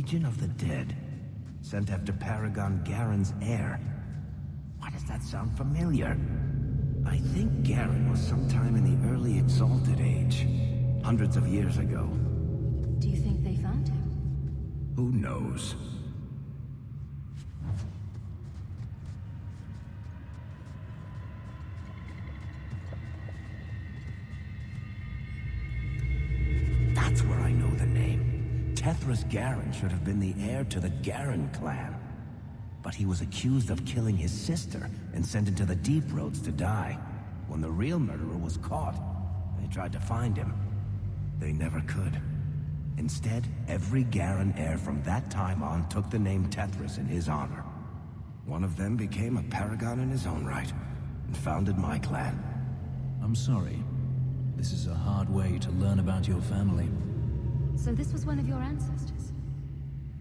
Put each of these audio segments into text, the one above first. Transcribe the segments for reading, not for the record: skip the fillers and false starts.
Legion of the Dead. Sent after Paragon Garen's heir. Why does that sound familiar? I think Garen was sometime in the early Exalted Age. Hundreds of years ago. Do you think they found him? Who knows? That's where I know the name. Tethras Garen should have been the heir to the Garen clan. But he was accused of killing his sister and sent into the Deep Roads to die. When the real murderer was caught, they tried to find him. They never could. Instead, every Garen heir from that time on took the name Tethras in his honor. One of them became a paragon in his own right, and founded my clan. I'm sorry. This is a hard way to learn about your family. So this was one of your ancestors?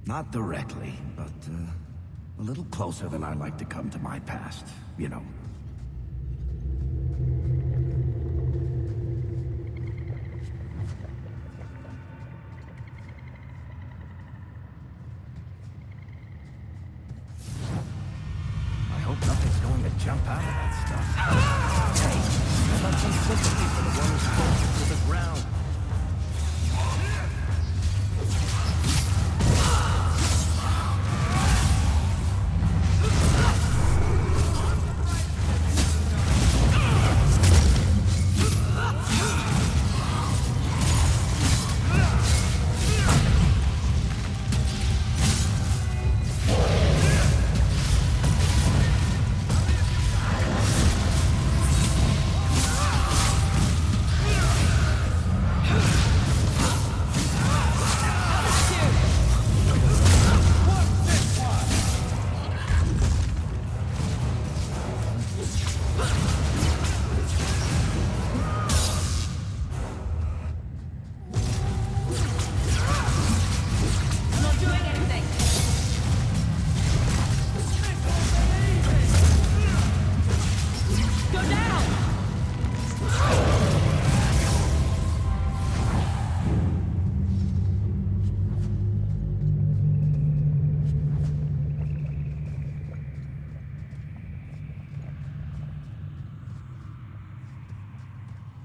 Not directly, but a little closer than I like to come to my past, you know. I hope nothing's going to jump out of that stuff. Hey, how about some sympathy for the one who's closest to the ground?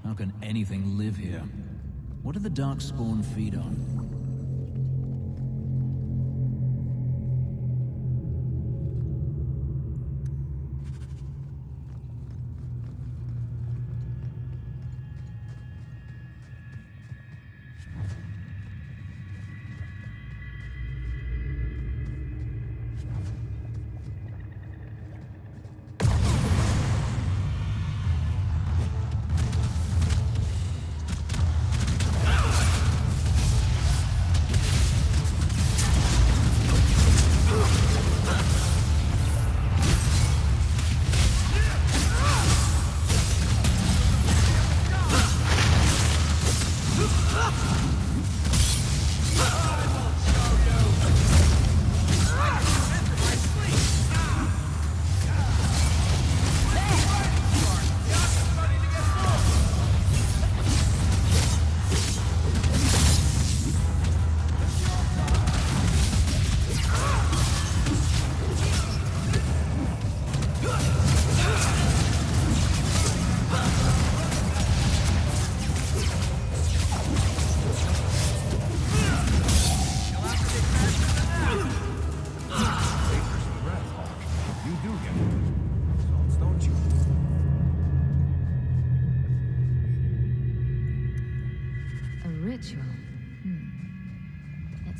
How can anything live here? What do the darkspawn feed on?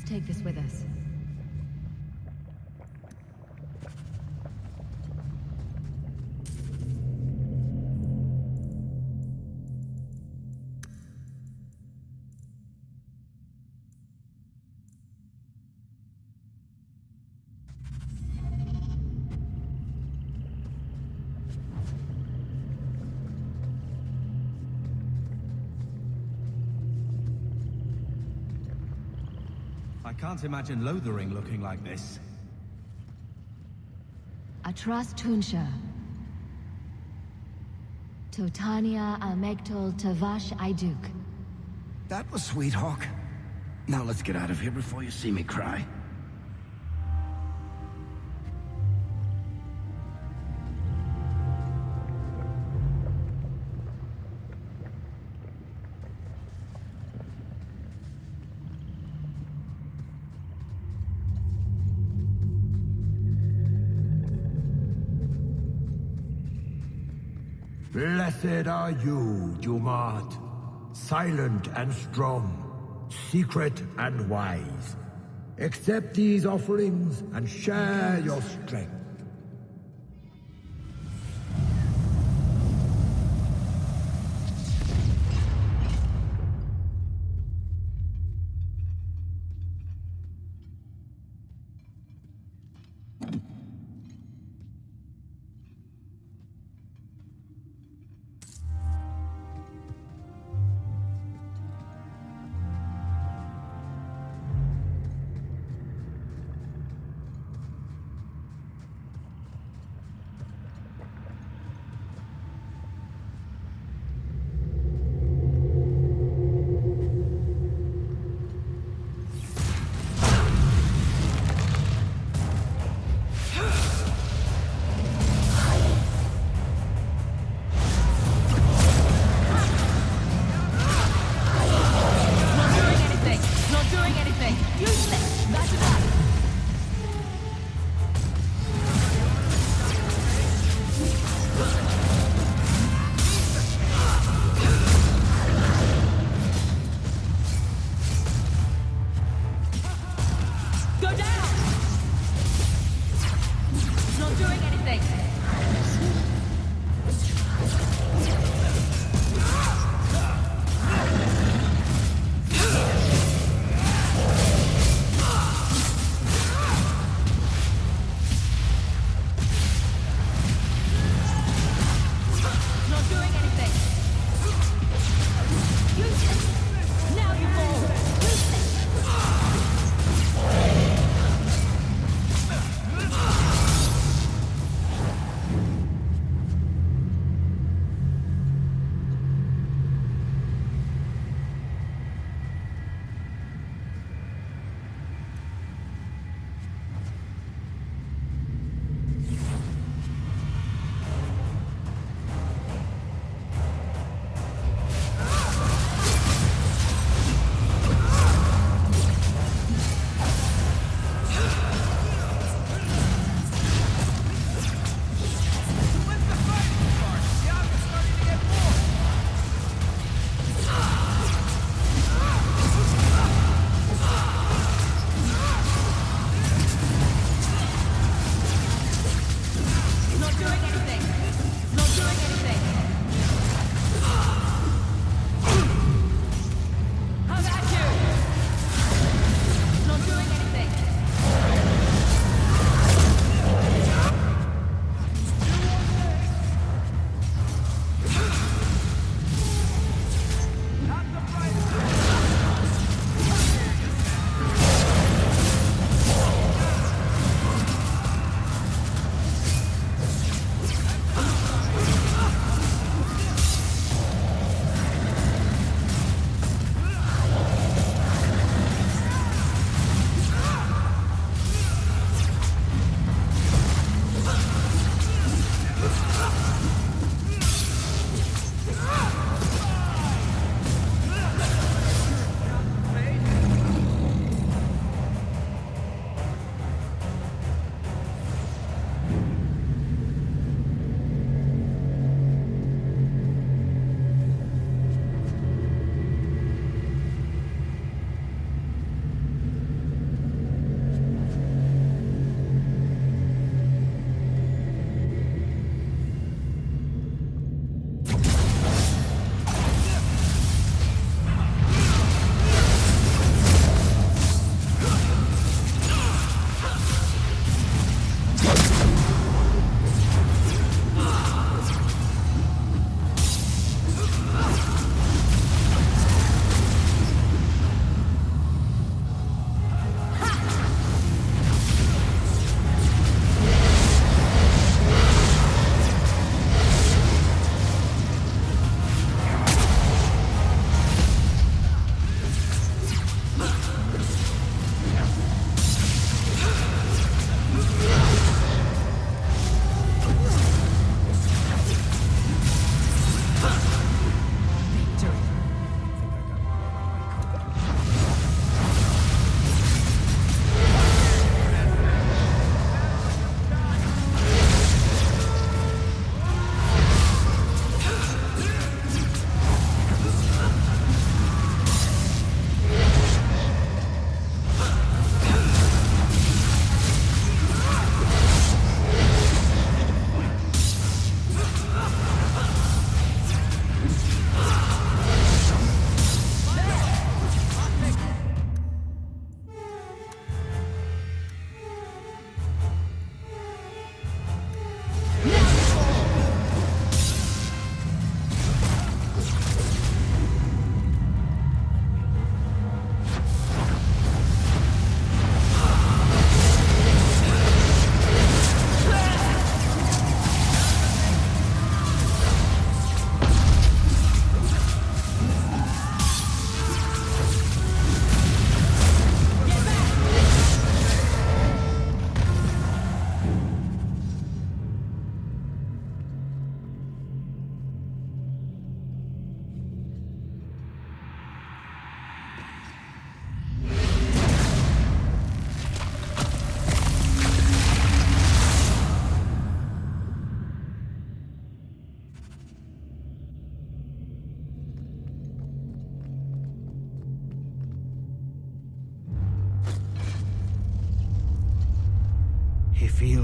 Take this with us. I can't imagine Lothering looking like this. Atras Tunsha. Totania Amegtol Tavash Iduk. That was sweet, Hawke. Now let's get out of here before you see me cry. Blessed are you, Dumat. Silent and strong, secret and wise. Accept these offerings and share your strength.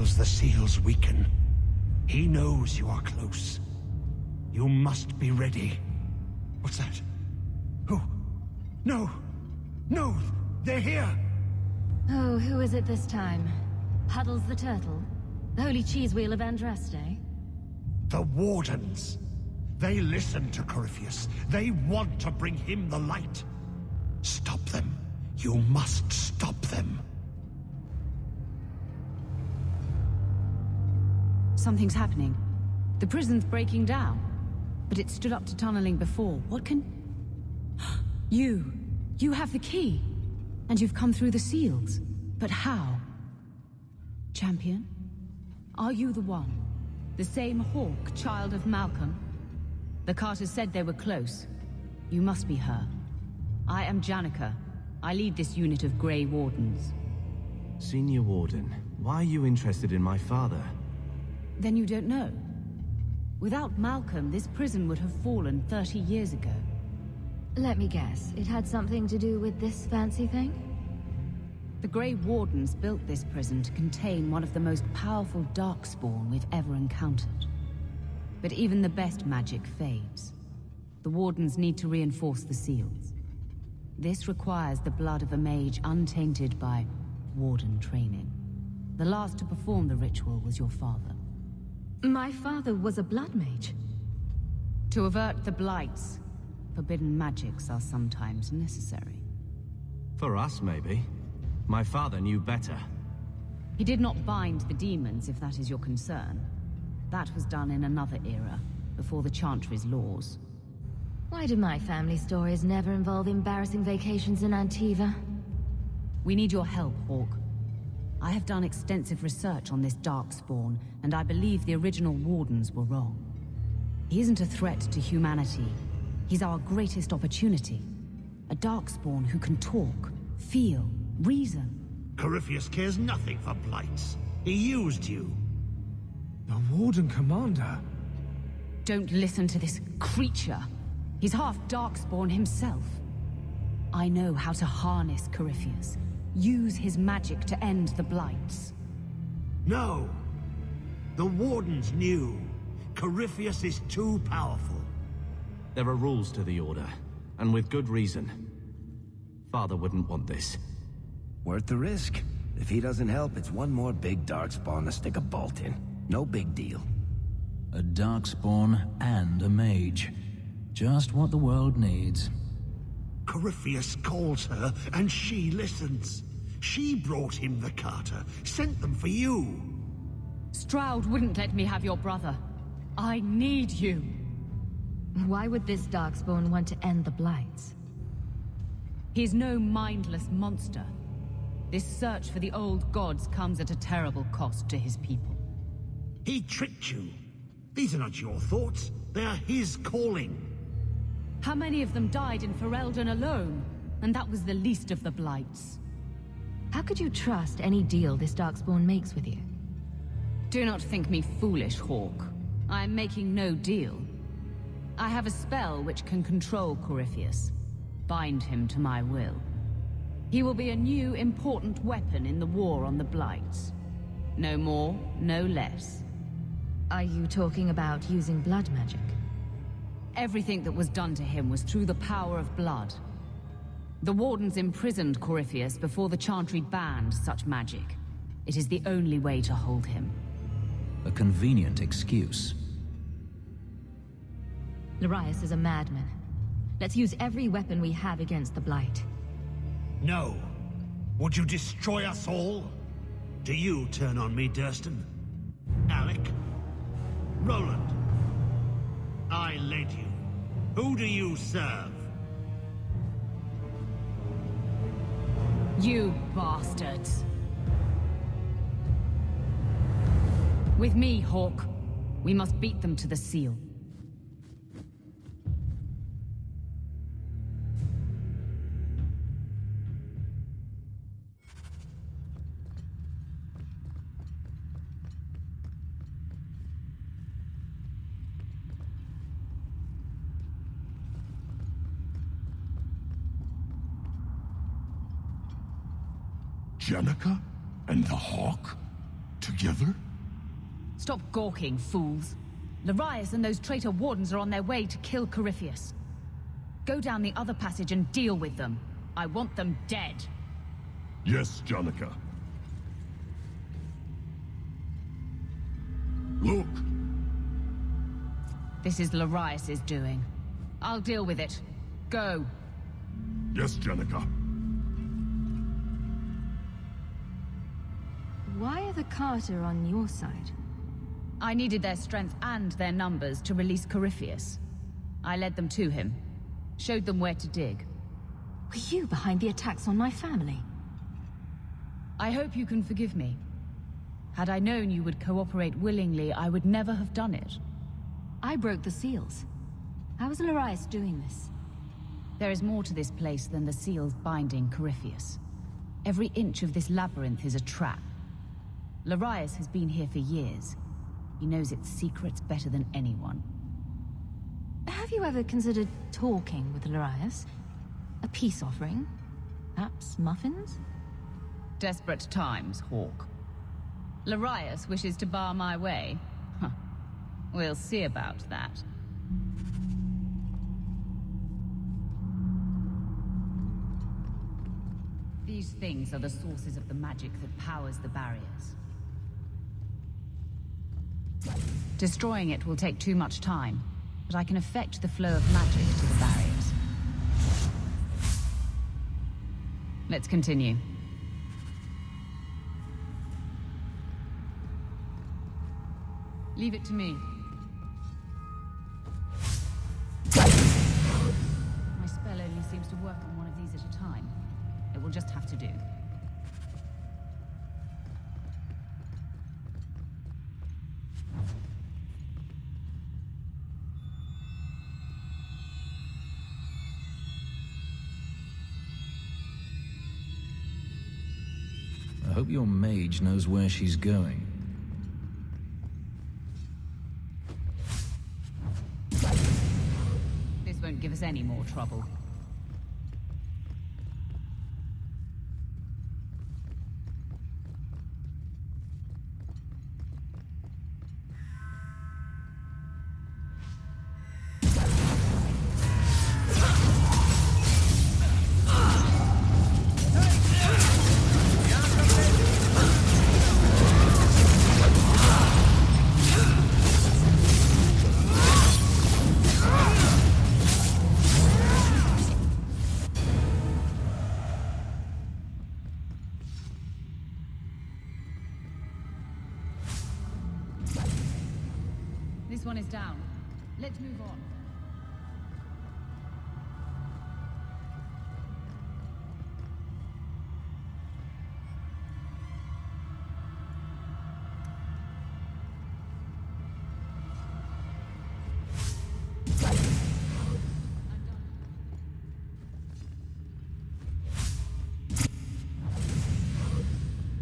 feels the seals weaken. He knows you are close. You must be ready. What's that? Who? No! No! They're here! Oh, who is it this time? Huddles the turtle? The holy cheese wheel of Andraste? The Wardens. They listen to Corypheus. They want to bring him the light. Stop them. You must stop them. Something's happening. The prison's breaking down. But it stood up to tunneling before. What can... You have the key. And you've come through the seals. But how? Champion? Are you the one? The same Hawke, child of Malcolm? The Carters said they were close. You must be her. I am Janeka. I lead this unit of Grey Wardens. Senior Warden, why are you interested in my father? Then you don't know? Without Malcolm, this prison would have fallen 30 years ago. Let me guess, it had something to do with this fancy thing? The Grey Wardens built this prison to contain one of the most powerful darkspawn we've ever encountered. But even the best magic fades. The Wardens need to reinforce the seals. This requires the blood of a mage untainted by Warden training. The last to perform the ritual was your father. My father was a blood mage. To avert the blights, forbidden magics are sometimes necessary. For us, maybe. My father knew better. He did not bind the demons, if that is your concern. That was done in another era, before the Chantry's laws. Why do my family stories never involve embarrassing vacations in Antiva? We need your help, Hawke. I have done extensive research on this darkspawn, and I believe the original Wardens were wrong. He isn't a threat to humanity. He's our greatest opportunity. A darkspawn who can talk, feel, reason. Corypheus cares nothing for blights. He used you. The Warden Commander? Don't listen to this creature. He's half darkspawn himself. I know how to harness Corypheus. Use his magic to end the blights. No. The Wardens knew. Corypheus is too powerful. There are rules to the Order, and with good reason. Father wouldn't want this. Worth the risk. If he doesn't help, it's one more big darkspawn to stick a bolt in. No big deal. A darkspawn and a mage. Just what the world needs. Corypheus calls her, and she listens. She brought him the Carter, sent them for you. Stroud wouldn't let me have your brother. I need you. Why would this darkspawn want to end the blights? He's no mindless monster. This search for the old gods comes at a terrible cost to his people. He tricked you. These are not your thoughts. They are his calling. How many of them died in Ferelden alone? And that was the least of the blights. How could you trust any deal this darkspawn makes with you? Do not think me foolish, Hawke. I am making no deal. I have a spell which can control Corypheus. Bind him to my will. He will be a new, important weapon in the war on the blights. No more, no less. Are you talking about using blood magic? Everything that was done to him was through the power of blood. The Wardens imprisoned Corypheus before the Chantry banned such magic. It is the only way to hold him. A convenient excuse. Larius is a madman. Let's use every weapon we have against the Blight. No. Would you destroy us all? Do you turn on me, Durston? Alec? Roland? I led you. Who do you serve? You bastards. With me, Hawke. We must beat them to the seal. Janeka and the Hawk? Together? Stop gawking, fools. Larius and those traitor wardens are on their way to kill Corypheus. Go down the other passage and deal with them. I want them dead. Yes, Janeka. Look! This is Larius's doing. I'll deal with it. Go. Yes, Janeka. Why are the Carter on your side? I needed their strength and their numbers to release Corypheus. I led them to him. Showed them where to dig. Were you behind the attacks on my family? I hope you can forgive me. Had I known you would cooperate willingly, I would never have done it. I broke the seals. How is Larius doing this? There is more to this place than the seals binding Corypheus. Every inch of this labyrinth is a trap. Larius has been here for years. He knows its secrets better than anyone. Have you ever considered talking with Larius? A peace offering? Perhaps muffins? Desperate times, Hawke. Larius wishes to bar my way. Huh. We'll see about that. These things are the sources of the magic that powers the barriers. Destroying it will take too much time, but I can affect the flow of magic to the barriers. Let's continue. Leave it to me. My spell only seems to work on one of these at a time. It will just have to do. I hope your mage knows where she's going. This won't give us any more trouble. This one is down. Let's move on.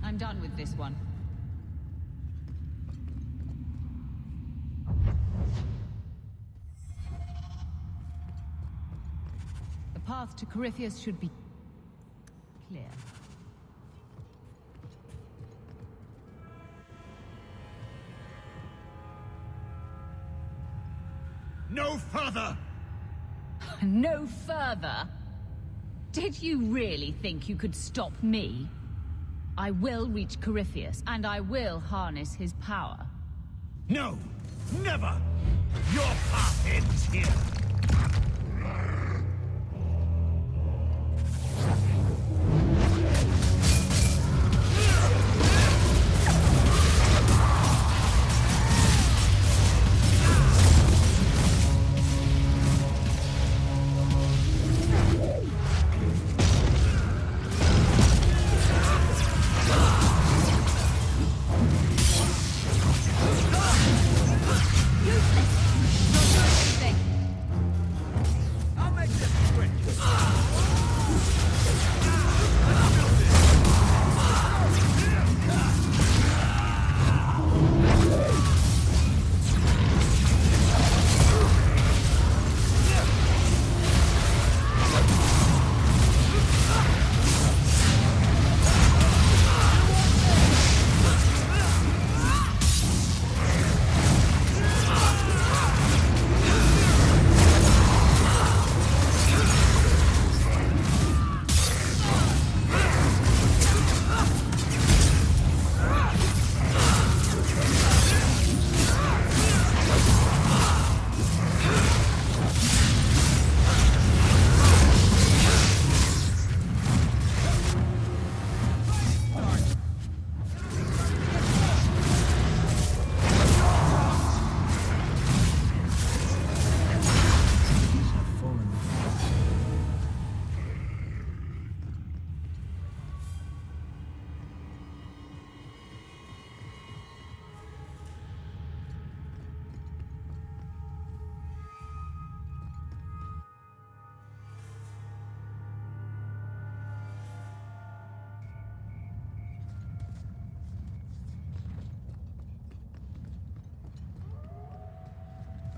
I'm done with this one. The path to Corypheus should be clear. No further! No further? Did you really think you could stop me? I will reach Corypheus, and I will harness his power. No! Never! Your path ends here! I'll make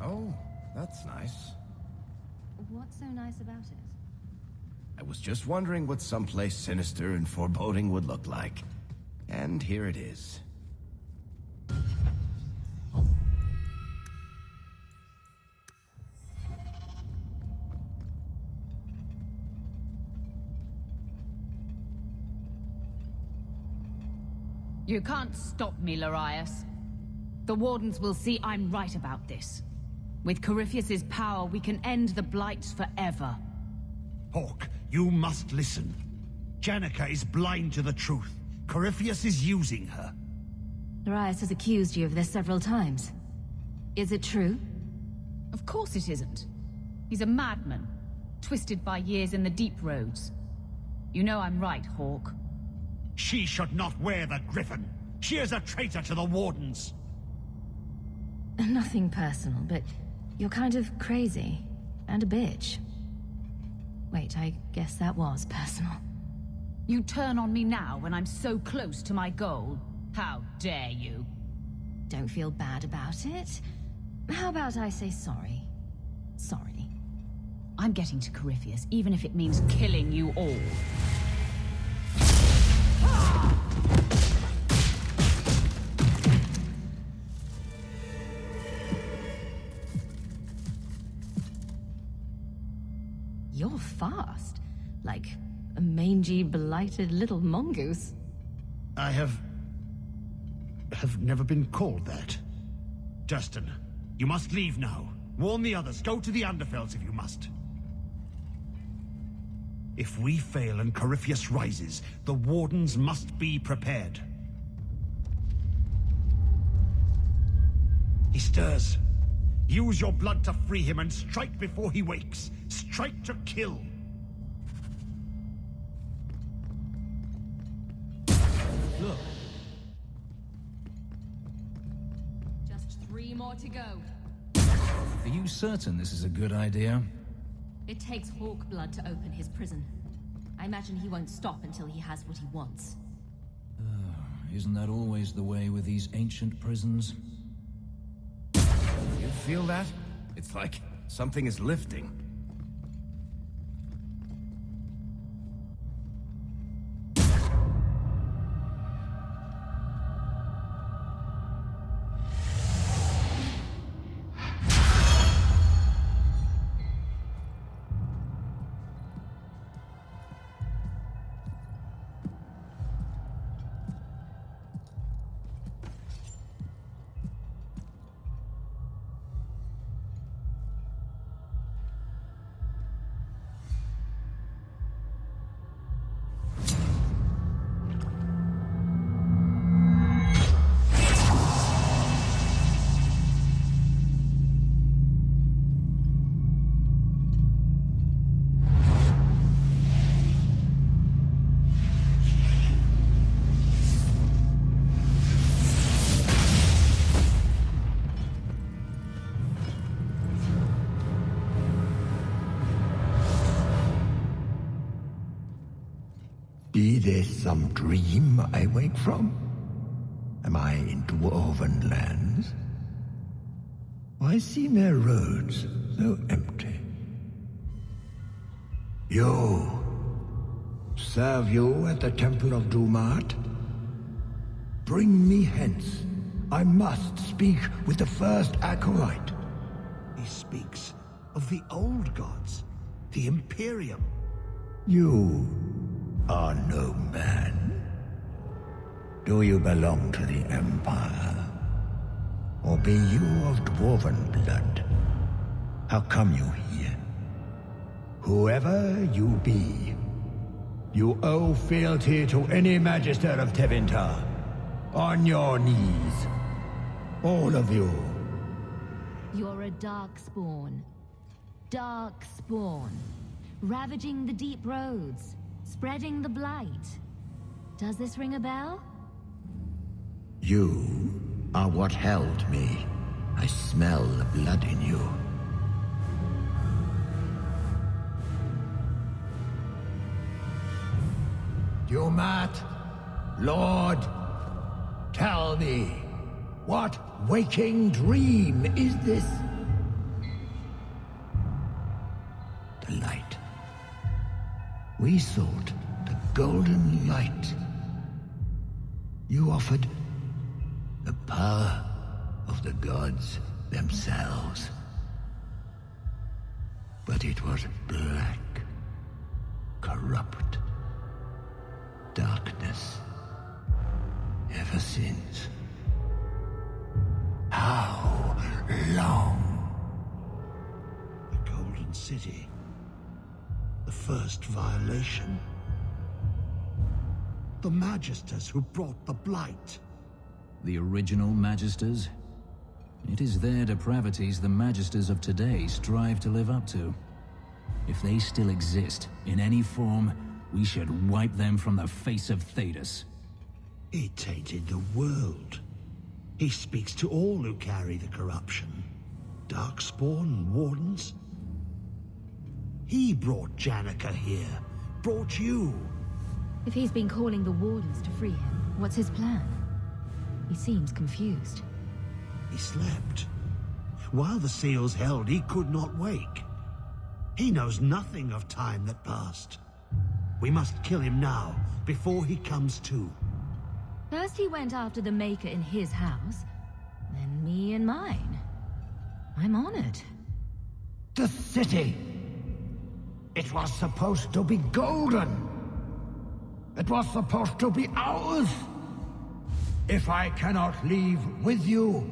Oh, that's nice. What's so nice about it? I was just wondering what someplace sinister and foreboding would look like. And here it is. You can't stop me, Larius. The Wardens will see I'm right about this. With Corypheus's power, we can end the Blights forever. Hawke, you must listen. Janeka is blind to the truth. Corypheus is using her. Larius has accused you of this several times. Is it true? Of course it isn't. He's a madman, twisted by years in the deep roads. You know I'm right, Hawke. She should not wear the griffin. She is a traitor to the Wardens. Nothing personal, but you're kind of crazy. And a bitch. Wait, I guess that was personal. You turn on me now when I'm so close to my goal. How dare you? Don't feel bad about it. How about I say sorry? Sorry. I'm getting to Corypheus, even if it means killing you all. You're fast. Like a mangy, blighted little mongoose. I have never been called that. Durston, you must leave now. Warn the others. Go to the Underfells if you must. If we fail and Corypheus rises, the Wardens must be prepared. He stirs. Use your blood to free him and strike before he wakes. Strike to kill. Look. Just 3 more to go. Are you certain this is a good idea? It takes Hawke blood to open his prison. I imagine he won't stop until he has what he wants. Isn't that always the way with these ancient prisons? You feel that? It's like something is lifting. Be this some dream I wake from? Am I in dwarven lands? Why seem their roads so empty? You! Serve you at the Temple of Dumat? Bring me hence. I must speak with the first acolyte. He speaks of the old gods, the Imperium. You are no man. Do you belong to the Empire? Or be you of dwarven blood? How come you here? Whoever you be, you owe fealty to any magister of Tevinter. On your knees. All of you. You're a darkspawn. Darkspawn. Ravaging the deep roads. Spreading the blight. Does this ring a bell? You are what held me. I smell the blood in you. Dumat, Lord, tell me, what waking dream is this? We sought the golden light. You offered the power of the gods themselves. But it was black, corrupt darkness ever since. How long? The Golden City. The first violation. The magisters who brought the Blight. The original magisters? It is their depravities the magisters of today strive to live up to. If they still exist, in any form, we should wipe them from the face of Thedas. He tainted the world. He speaks to all who carry the corruption. Darkspawn, wardens. He brought Janeka here. Brought you. If he's been calling the wardens to free him, what's his plan? He seems confused. He slept. While the seals held, he could not wake. He knows nothing of time that passed. We must kill him now, before he comes to. First he went after the Maker in his house, then me in mine. I'm honored. The city! It was supposed to be golden! It was supposed to be ours! If I cannot leave with you,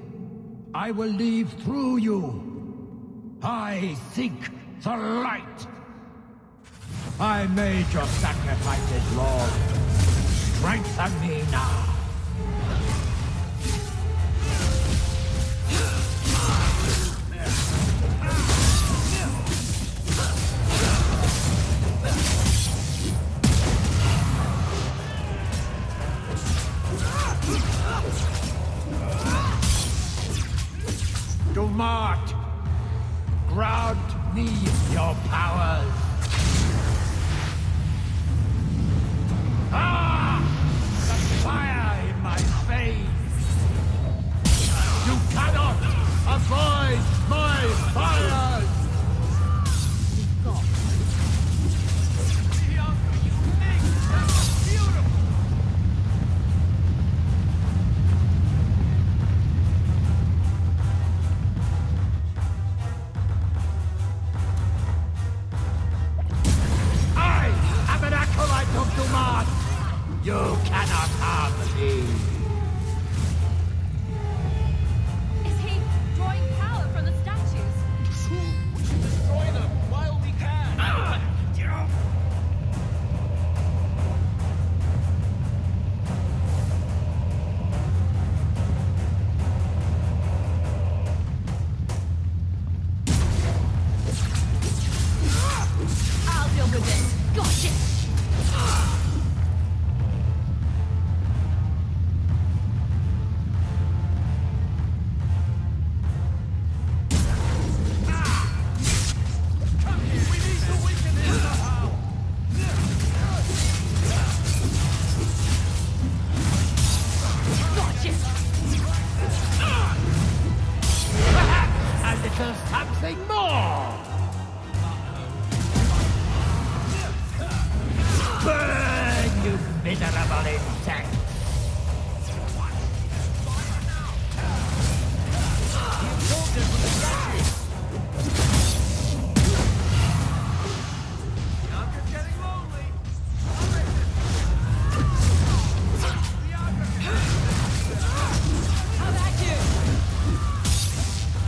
I will leave through you. I seek the light. I made your sacrifices, Lord. Strengthen me now. Do not grant me your powers. Ah! The fire in my veins! You cannot avoid my fires! You cannot harm me! Is he drawing power from the statues? We should destroy them while we can! I'll deal with this. Gotcha! Something more! Burn, you miserable insect!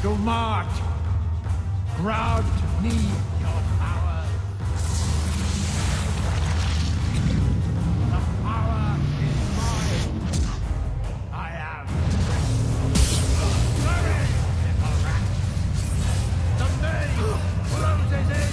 Do not grant me your power. The power is mine. I am. Hurry, little rat. The maze closes in.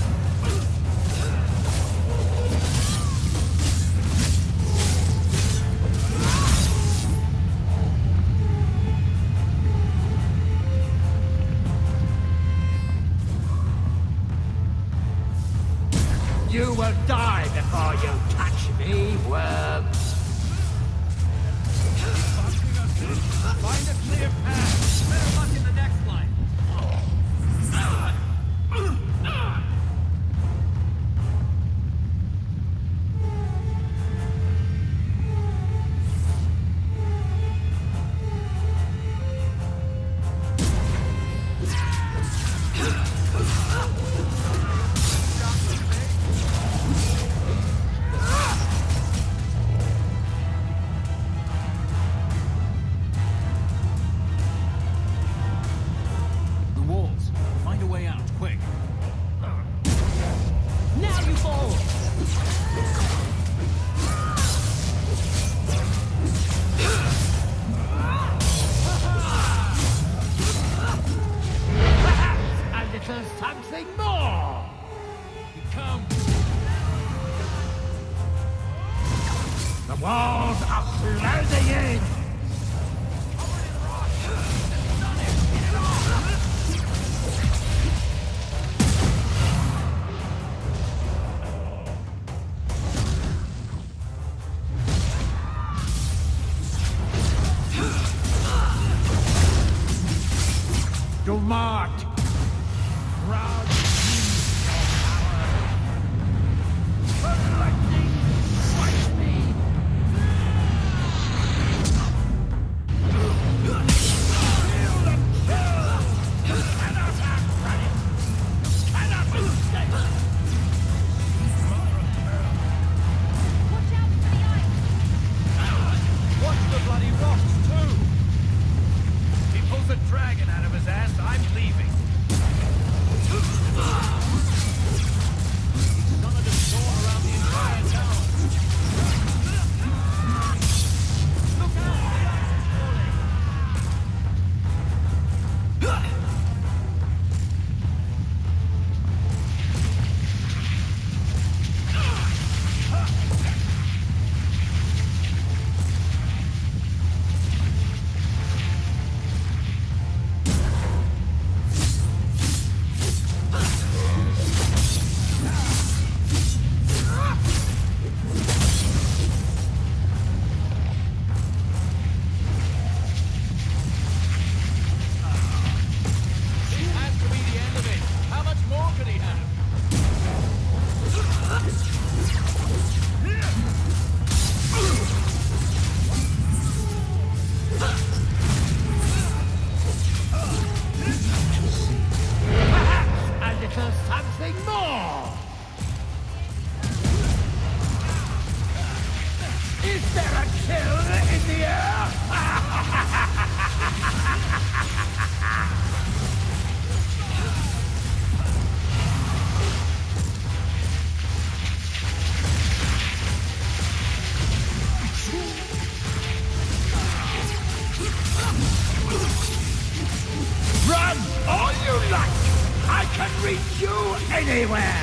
You will die before you touch me, worm. Find a clear path. Better luck in the next line. little something more! Come! The walls are closing in! Do not! Proud lightning strikes me! Feel the chill! You cannot outrun it! You cannot escape! Watch out for the ice! Watch the bloody rocks, too! He pulls a dragon out of his ass, I'm leaving. None of the storm around the entire town. Look out, the ice is falling. This has to be the end of it. How much more could he have? Perhaps a little something more! Is there a chill in the air? Run all you like! I can reach you anywhere!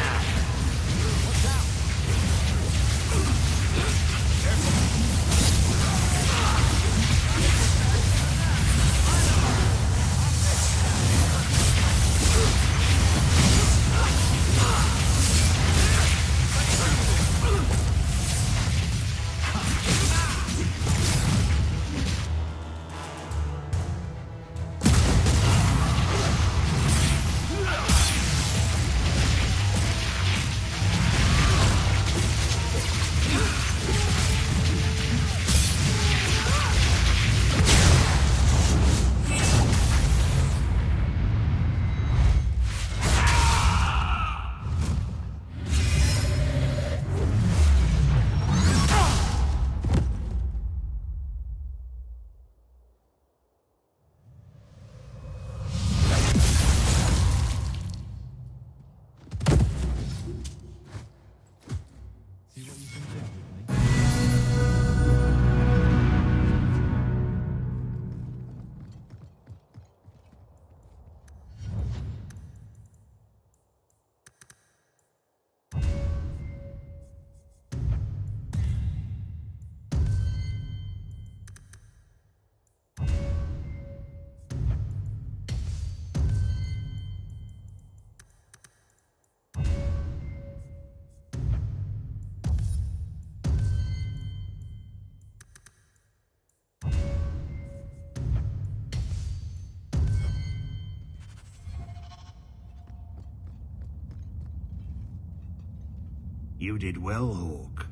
You did well, Hawke.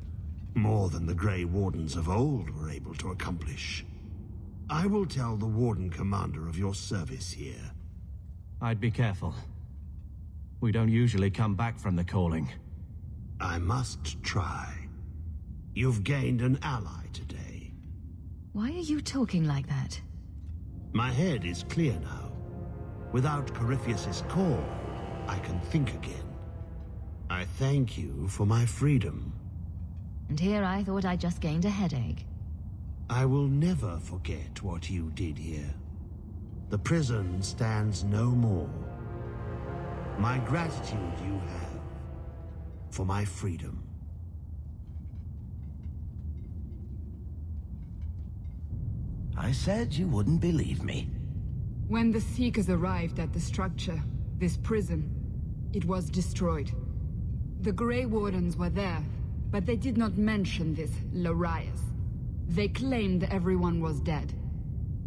More than the Grey Wardens of old were able to accomplish. I will tell the Warden Commander of your service here. I'd be careful. We don't usually come back from the calling. I must try. You've gained an ally today. Why are you talking like that? My head is clear now. Without Corypheus' call, I can think again. I thank you for my freedom. And here I thought I just gained a headache. I will never forget what you did here. The prison stands no more. My gratitude you have for my freedom. I said you wouldn't believe me. When the Seekers arrived at the structure, this prison, it was destroyed. The Grey Wardens were there, but they did not mention this Larius. They claimed everyone was dead.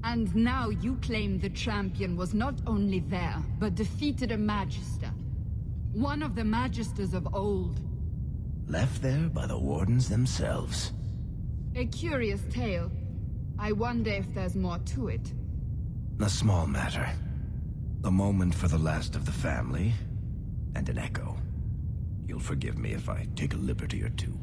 And now you claim the champion was not only there, but defeated a magister. One of the magisters of old. Left there by the Wardens themselves. A curious tale. I wonder if there's more to it. A small matter. A moment for the last of the family, and an echo. You'll forgive me if I take a liberty or two.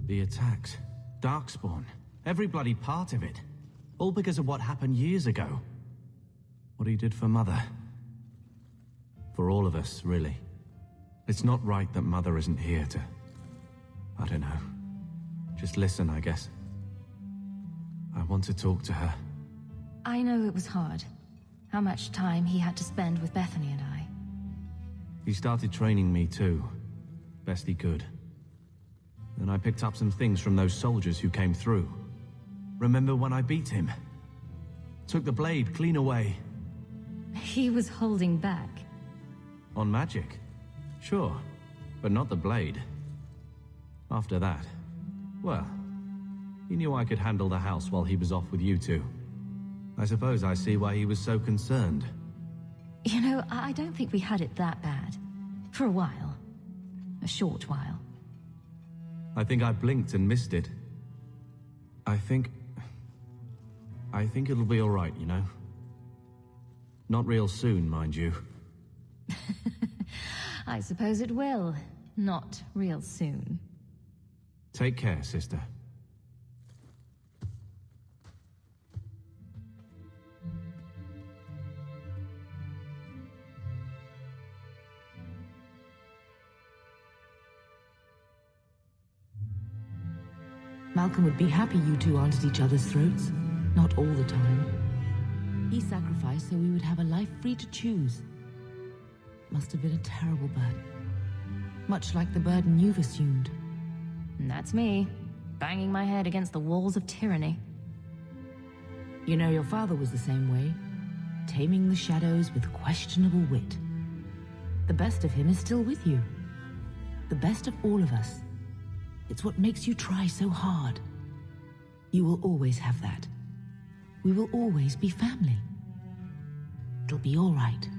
The attacks. Darkspawn. Every bloody part of it. All because of what happened years ago. What he did for Mother. For all of us, really. It's not right that Mother isn't here to... I don't know. Just listen, I guess. I want to talk to her. I know it was hard. How much time he had to spend with Bethany and I. He started training me too. Best he could. Then I picked up some things from those soldiers who came through. Remember when I beat him? Took the blade clean away. He was holding back. On magic? Sure, but not the blade. After that, well, he knew I could handle the house while he was off with you two. I suppose I see why he was so concerned. You know, I don't think we had it that bad. For a while. A short while. I think I blinked and missed it. I think it'll be all right, you know? Not real soon, mind you. I suppose it will. Not real soon. Take care, sister. Malcolm would be happy you two aren't at each other's throats. Not all the time. He sacrificed so we would have a life free to choose. Must have been a terrible burden. Much like the burden you've assumed. And that's me, banging my head against the walls of tyranny. You know, your father was the same way. Taming the shadows with questionable wit. The best of him is still with you. The best of all of us. It's what makes you try so hard. You will always have that. We will always be family. It'll be all right.